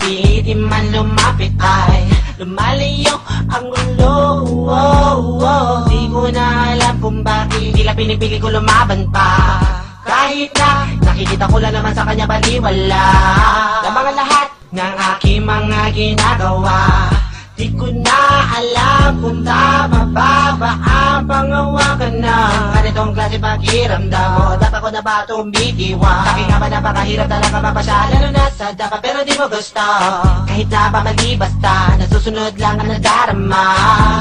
Pilitin man lumapit ay lumalayo ang gulo. Di ko na alam kung bakit tila pinipili ko lumaban pa. Kahit na nakikita ko lang naman sa kanya baliwala ng mga lahat ng aking mga ginagawa. Di ko na alam kung tama ba ang pangawakan ng ganitong klase pakiramdam mo. Dapat ko na ba itong bitiwan? Sabi nga ba napakahirap talaga mapasya, lalo na sa dapat pero di mo gusto. Kahit na pamali basta, nasusunod lang ang nadarama.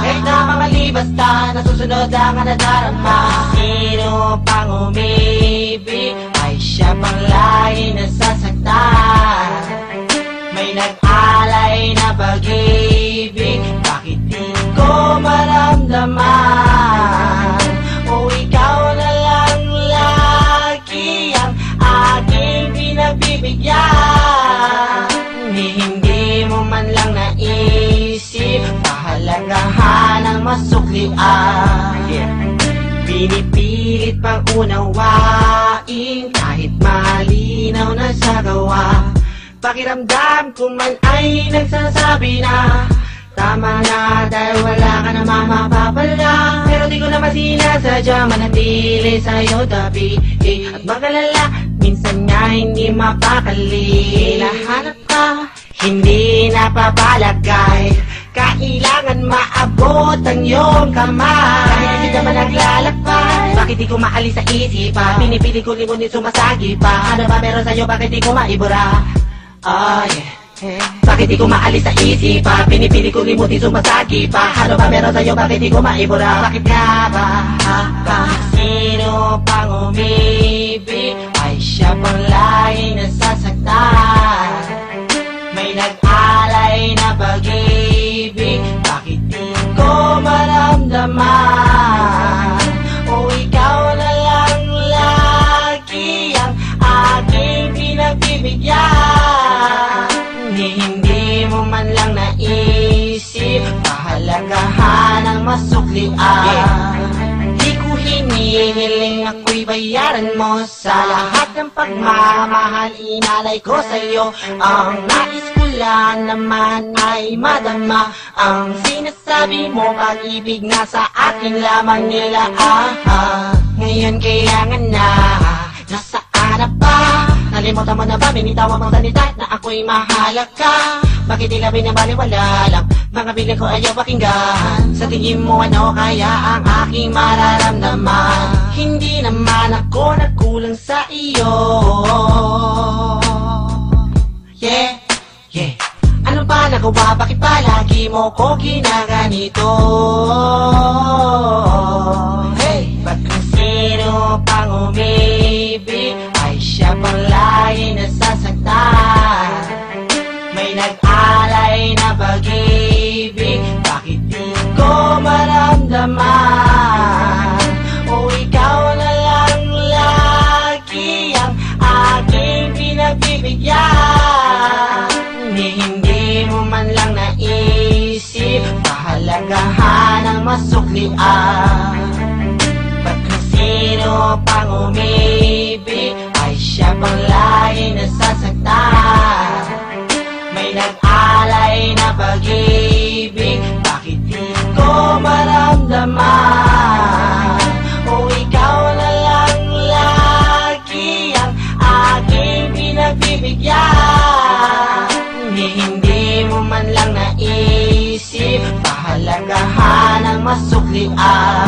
Kahit na pamali basta, nasusunod lang ang nadarama. Sino pang umibig ay siya pang lagi nasasaktan. May nag-alay na pag-ibig, bakit di ko maramdaman? O ikaw na lang lagi ang aking pinagbibigyan. Hindi mo man lang naisip pahalagahan ang masuklian. Pinipilit pang unawain kahit malinaw na sa gawa. Pakiramdam ko man ay nagsasabi na tama na dahil wala ka na mapapala. Pero di ko naman sinasadya manatili sa'yo tabi. At magalala, minsan nga hindi mapakali. Hinahanap ka, hindi napapalagay. Kailangan maabot ang iyong kamay. Kahit hindi naman naglalakbay, bakit di ko maalis sa isipan? Pinipili ko limunin sumasagi pa. Ano ba meron sa'yo, bakit di ko maibura? Oh yeah. Bakit di ko maalis sa isipan? Pinipili ko limutin sumasagi pa. Ano ba meron sa'yo, bakit di ko maibura? Bakit nga ba? Sino pang umibig ay siya pang lagi nasasaktan. May nag-alay na pag-ibig, bakit di ko maramdaman? O ikaw na lang lagi ang aking pinagbibigyan. Hindi mo man lang naisip pahalagahan ang masuklian. Di ko hinihiling ako'y bayaran mo sa lahat ng pagmamahal inalay ko sa'yo. Ang nais ko lang naman ay madama ang sinasabi mo, pag-ibig na sa akin lamang nila. Ngayon kailangan na, nasaan na ba? Nalimutan mo na ba, binitawan mong salita na ako'y mahalaga? Bakit tila binabaliwala lang mga bilang ko ayaw pakinggan? Sa tingin mo ano kaya ang aking mararamdaman? Hindi naman ako nagkulang sa iyo. Yeah, yeah. Ano ba nagawa? Bakit palagi mo ko ginaganito? Hey, ba't kung sino pang umibig ay siya pang lagi nasasaktan. May nag-alay na pag-ibig, bakit di ko maramdaman? O ikaw na lang lagi ang aking pinagbibigyan. Hindi mo man lang naisip pahalagahan ang masuklian. Ba't kung sino pang umibig ay siya pang lagi nasasaktan. May nag-alay na pag-ibig, bakit di ko maramdaman? O ikaw na lang lagi ang aking pinagbibigyan. Hindi mo man lang naisip pahalagahan ang masuklian.